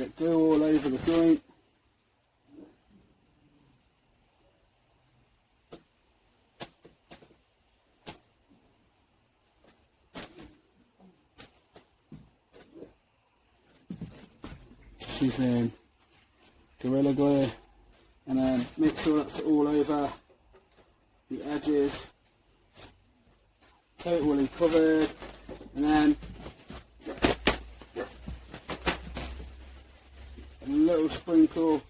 get glue all over the joint. Using Gorilla Glue, and then make sure that's all over the edges, totally covered, and then a little sprinkle of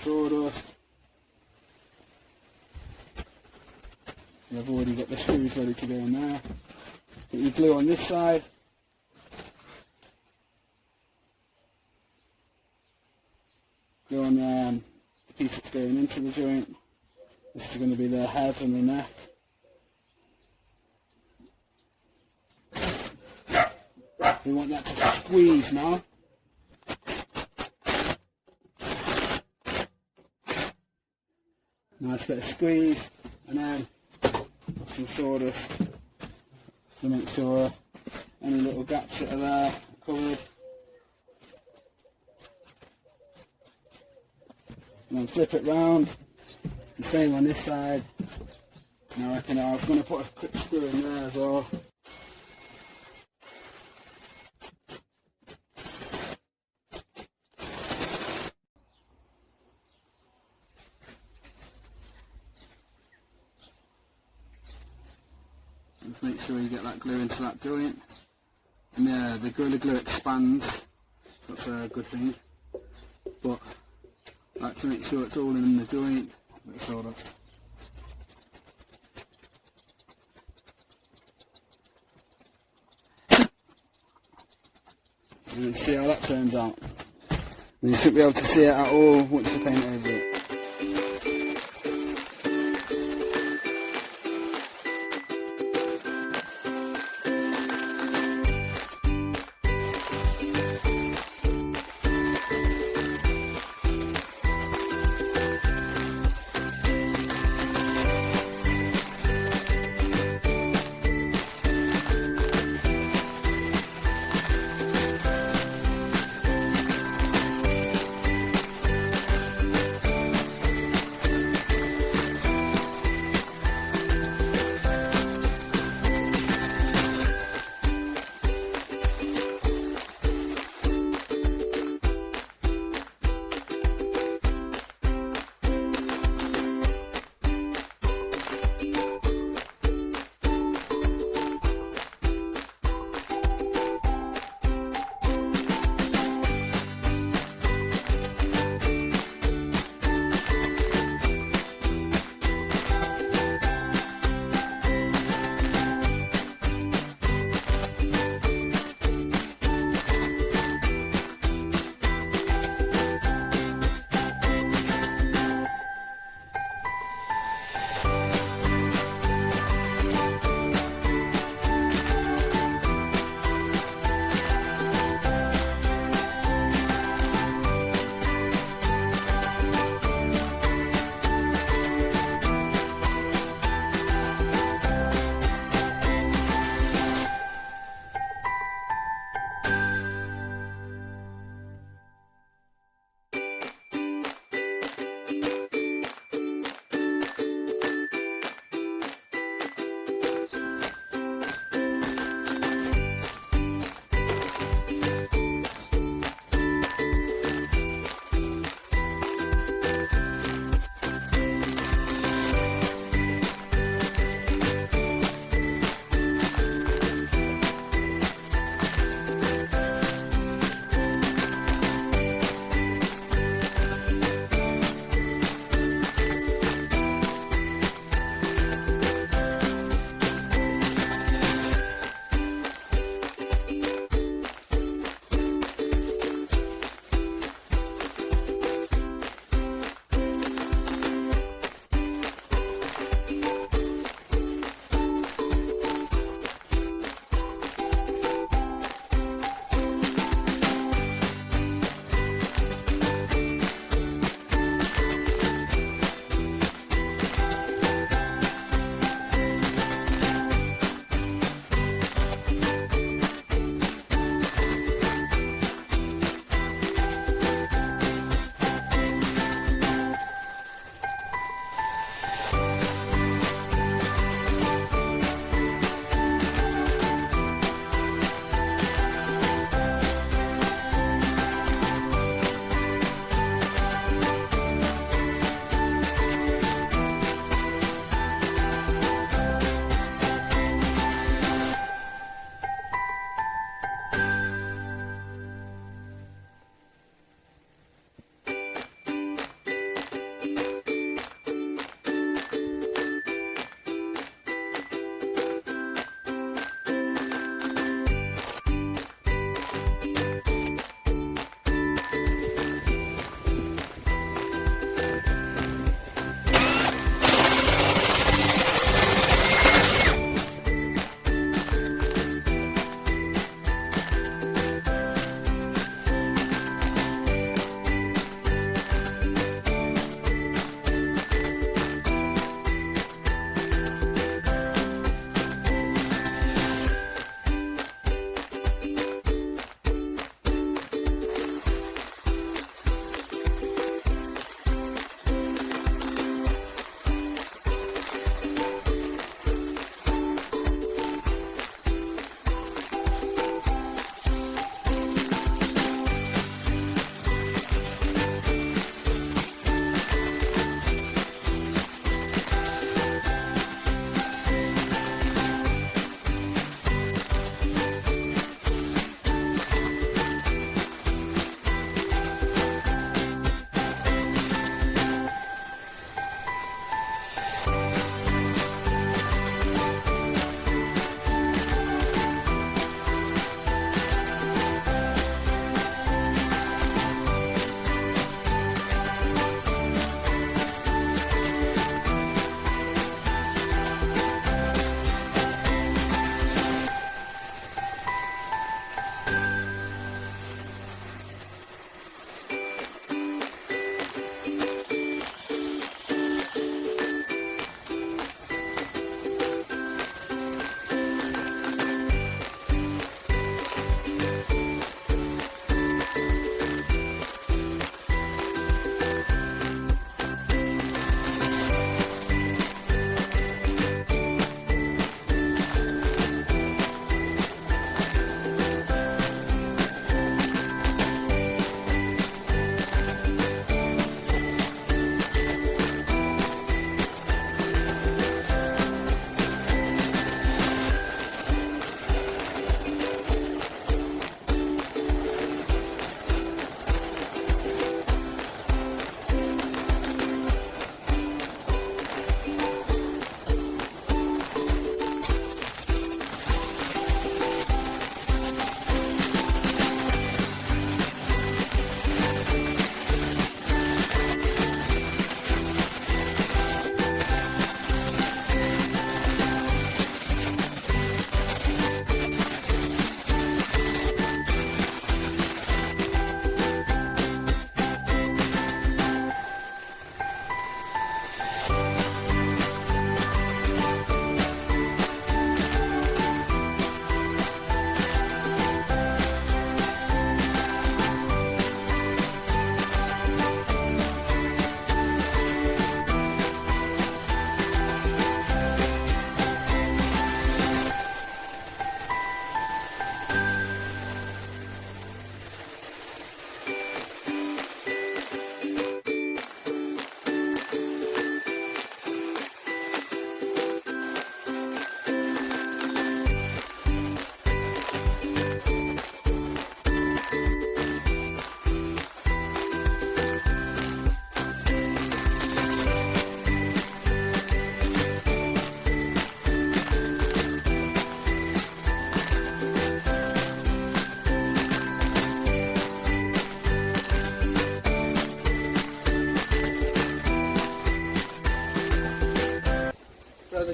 sawdust. And I've already got the screws ready to go in there. Put your glue on this side. Glue on the piece that's going into the joint. This is going to be the head and the neck. We want that to squeeze now. Nice bit of squeeze, and then some sawdust to make sure any little gaps that are there are covered. And then flip it round, the same on this side. And I reckon I was going to put a quick screw in there as well. Just make sure you get that glue into that joint. And the Gorilla Glue expands, that's a good thing. But I like to make sure it's all in the joint. Let's hold up. And see how that turns out. And you should be able to see it at all once you paint over it.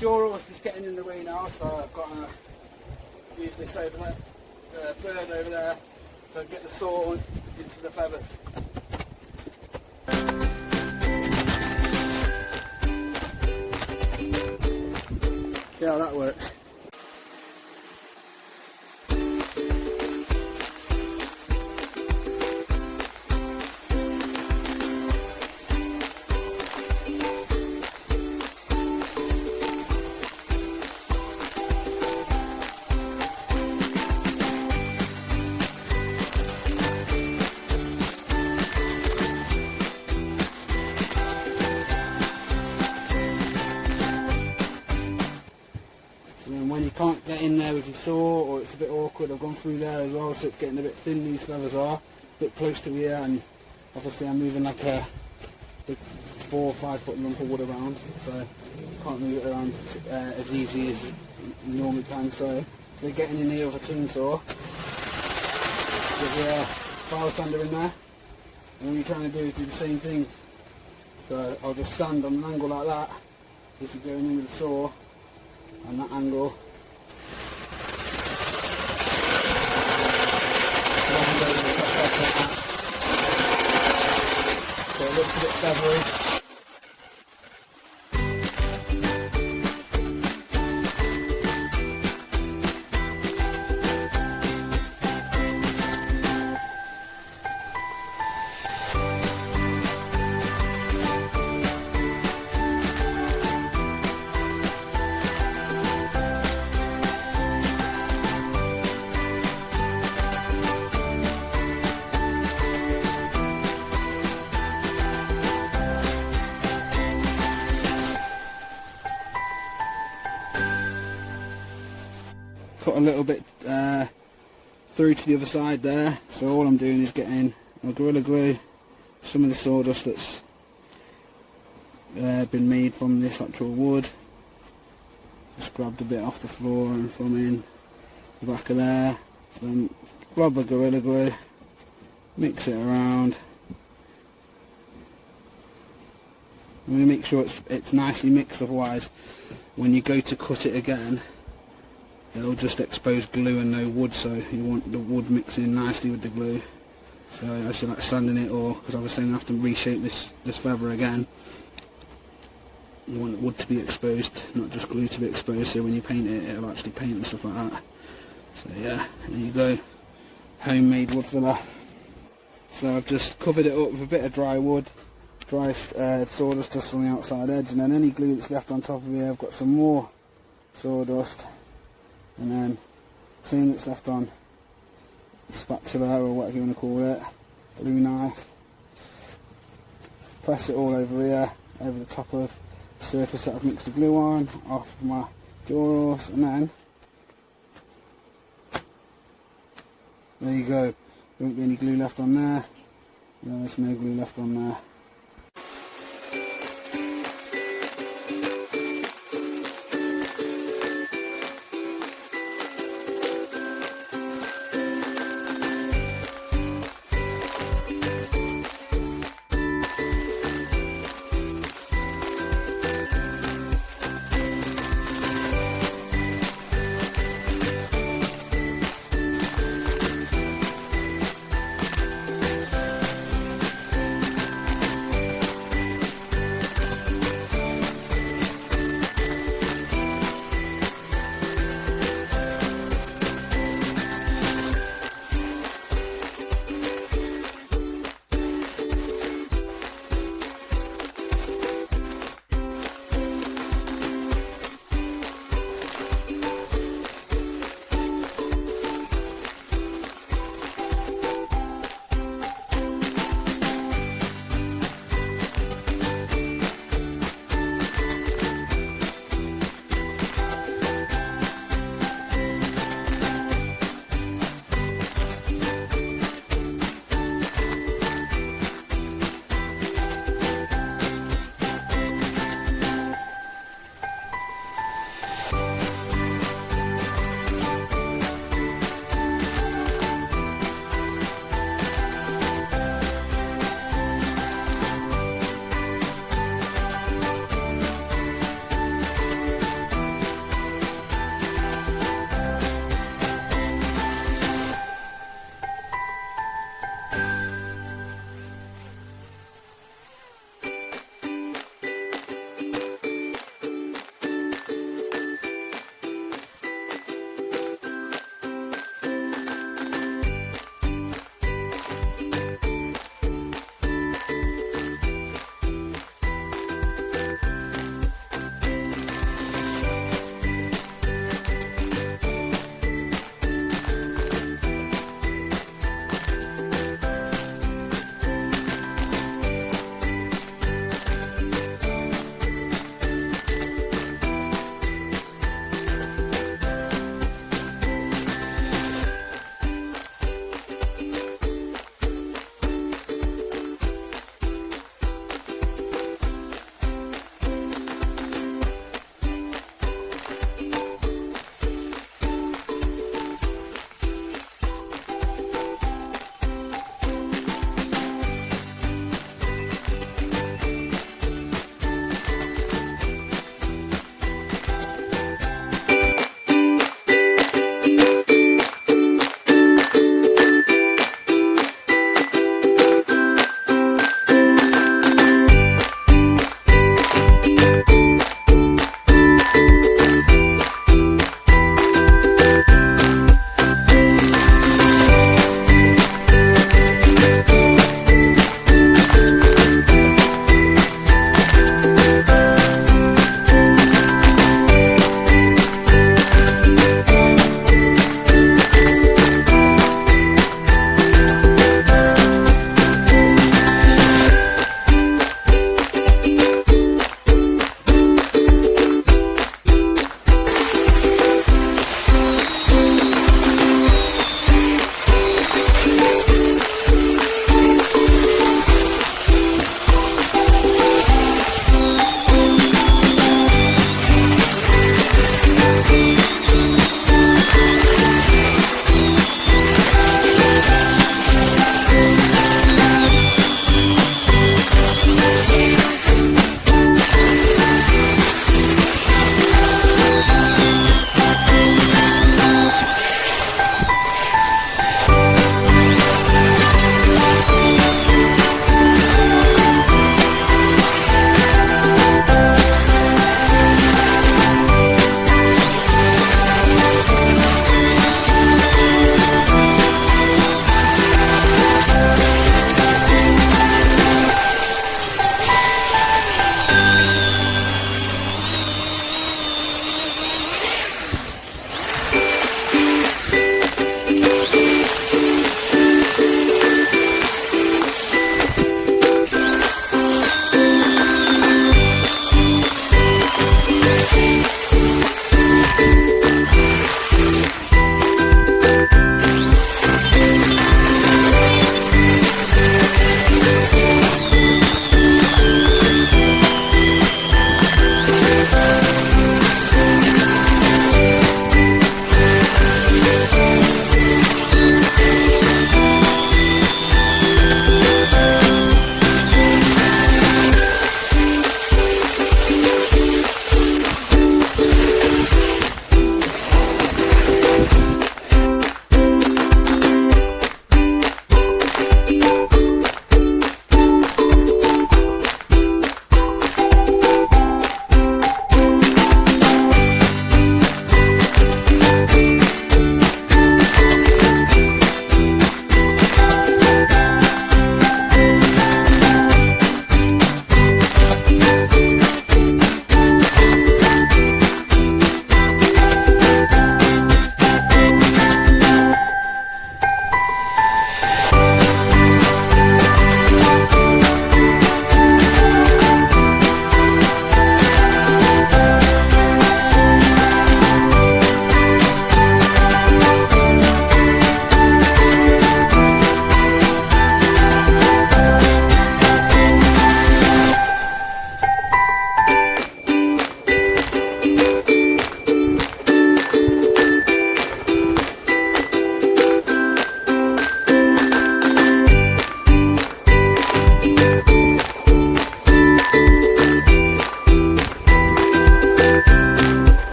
jaw horse is getting in the way now, so I've got to use this over there, bird over there, so get the saw into the feathers. See how that works. And when you can't get in there with your saw, or it's a bit awkward, I've gone through there as well, so it's getting a bit thin, these feathers are, a bit close to the ear, and obviously I'm moving like a big 4 or 5 foot lump of wood around, so I can't move it around as easy as you normally can, so they're getting in here with a chainsaw, with a file sander in there, and what you're trying to do is do the same thing, so I'll just sand on an angle like that, if you're going in with the saw, and that angle. So it looks a bit feathery. Cut a little bit through to the other side there, so all I'm doing is getting a Gorilla Glue, some of the sawdust that's been made from this actual wood, just grabbed a bit off the floor and from in the back of there, then grab a Gorilla Glue, mix it around. I'm going to make sure it's nicely mixed, otherwise when you go to cut it again it'll just expose glue and no wood, so you want the wood mixing nicely with the glue. So as you're like sanding it, or because obviously I'm going to have to reshape this feather again, you want the wood to be exposed, not just glue to be exposed, so when you paint it it'll actually paint and stuff like that. So yeah, there you go, homemade wood filler. So I've just covered it up with a bit of dry wood, dry sawdust just on the outside edge, and then any glue that's left on top of here I've got some more sawdust, and then same that's left on the spatula or whatever you want to call it, glue knife, press it all over here, over the top of the surface that I've mixed the glue on, off my jaw horse, and then there you go, there won't be any glue left on there, there's no glue left on there.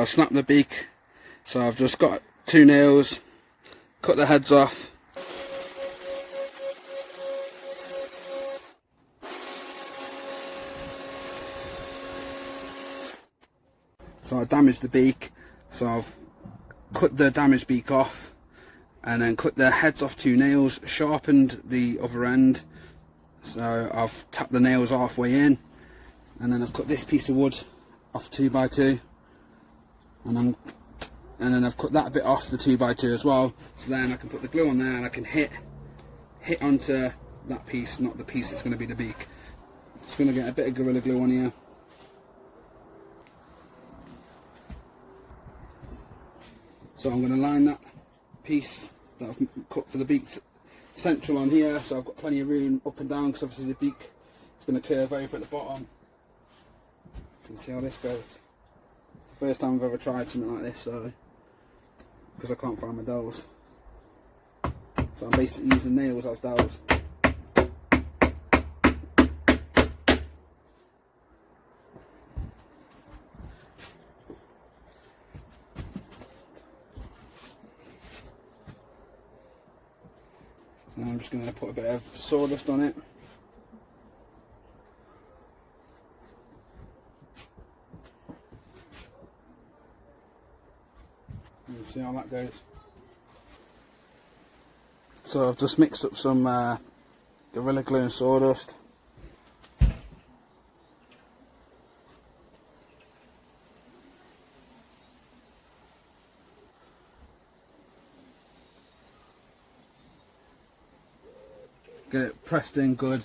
I'll snap the beak. So I've just got 2 nails, cut the heads off. So I damaged the beak, so I've cut the damaged beak off and then cut the heads off 2 nails, sharpened the other end, so I've tapped the nails halfway in, and then I've cut this piece of wood off 2x2, and then I've cut that bit off the 2x2 as well, so then I can put the glue on there and I can hit onto that piece, not the piece that's going to be the beak. Just going to get a bit of Gorilla Glue on here. So I'm going to line that piece that I've cut for the beak central on here, so I've got plenty of room up and down, because obviously the beak is going to curve over at the bottom. You can see how this goes. It's the first time I've ever tried something like this, so because I can't find my dowels. So I'm basically using nails as dowels. And I'm just going to put a bit of sawdust on it. And see how that goes. So I've just mixed up some Gorilla Glue and sawdust. Get it pressed in good.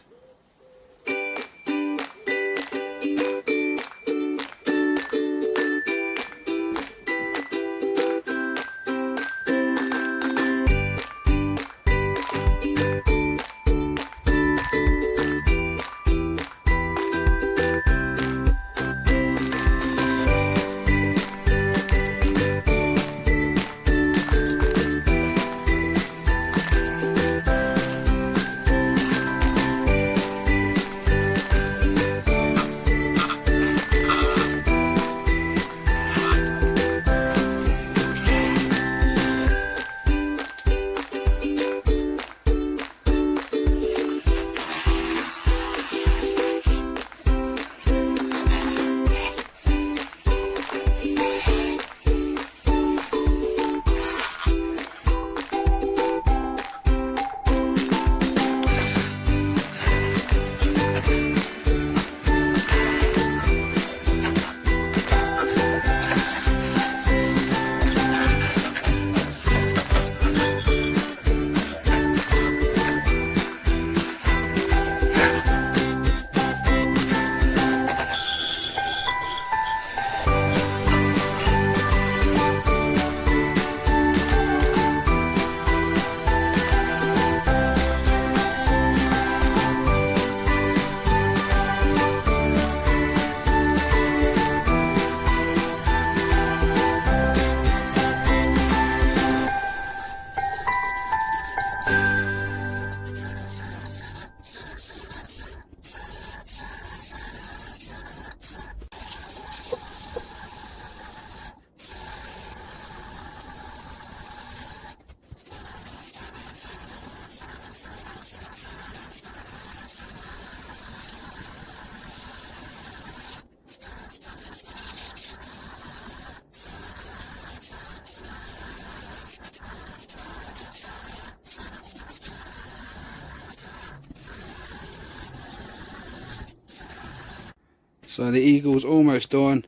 So the eagle's almost done.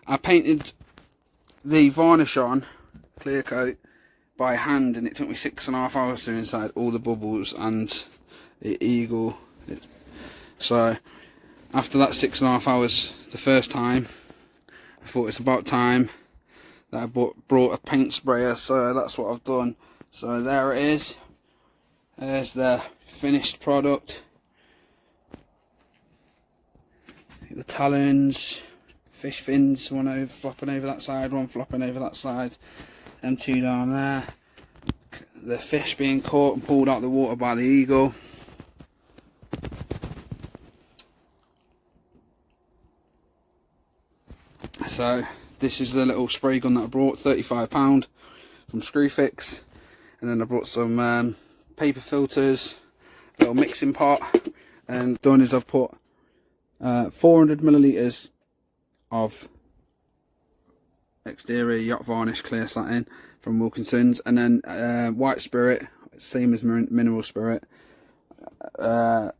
I painted the varnish on, clear coat, by hand, and it took me 6.5 hours to inside all the bubbles and the eagle. So after that 6.5 hours the first time, I thought it's about time that I brought a paint sprayer, so that's what I've done. So there it is. There's the finished product. The talons, fish fins, one over flopping over that side, one flopping over that side, them 2 down there. The fish being caught and pulled out of the water by the eagle. So this is the little spray gun that I brought, £35 from Screwfix. And then I brought some paper filters, little mixing pot, and done is I've put 400 millilitres of exterior yacht varnish clear satin from Wilkinson's, and then white spirit, same as mineral spirit, 100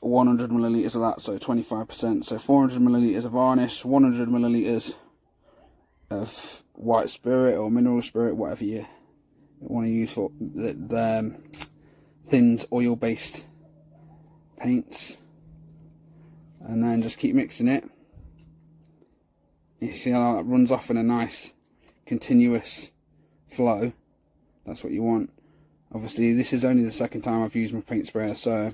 millilitres of that, so 25%. So 400 millilitres of varnish, 100 millilitres of white spirit or mineral spirit, whatever you want to use for the thinned oil based paints, and then just keep mixing it. You see how that runs off in a nice continuous flow. That's what you want. Obviously this is only the second time I've used my paint sprayer, so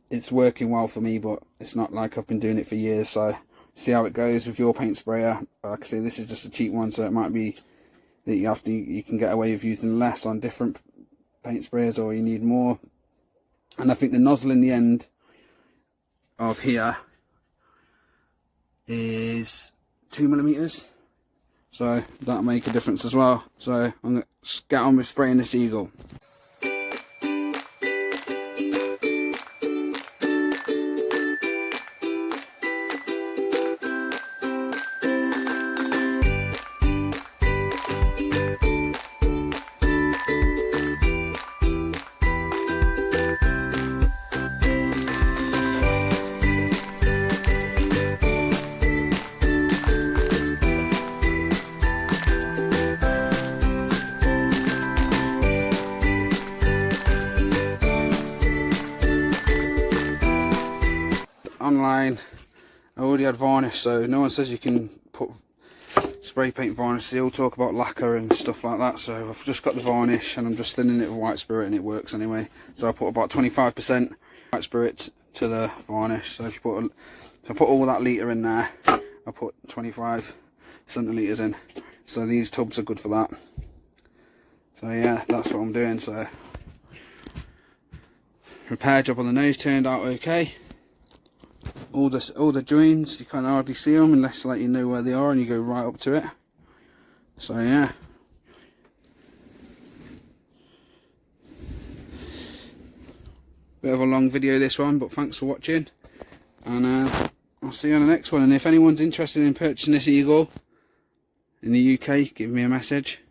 it's working well for me, but it's not like I've been doing it for years. So see how it goes with your paint sprayer. Like I say, this is just a cheap one, so it might be that you can get away with using less on different paint sprayers, or you need more. And I think the nozzle in the end of here is 2mm, so that'll make a difference as well. So I'm going to get on with spraying this eagle. Online, I already had varnish, so no one says you can put spray paint varnish. They all talk about lacquer and stuff like that, so I've just got the varnish and I'm just thinning it with white spirit, and it works anyway. So I put about 25% white spirit to the varnish. So if I put all that litre in there, I put 25 centilitres in. So these tubs are good for that. So yeah, that's what I'm doing. So repair job on the nose turned out okay. All the joins, you can't hardly see them unless like you know where they are and you go right up to it. So yeah, bit of a long video this one, but thanks for watching, and I'll see you on the next one. And if anyone's interested in purchasing this eagle in the UK, give me a message.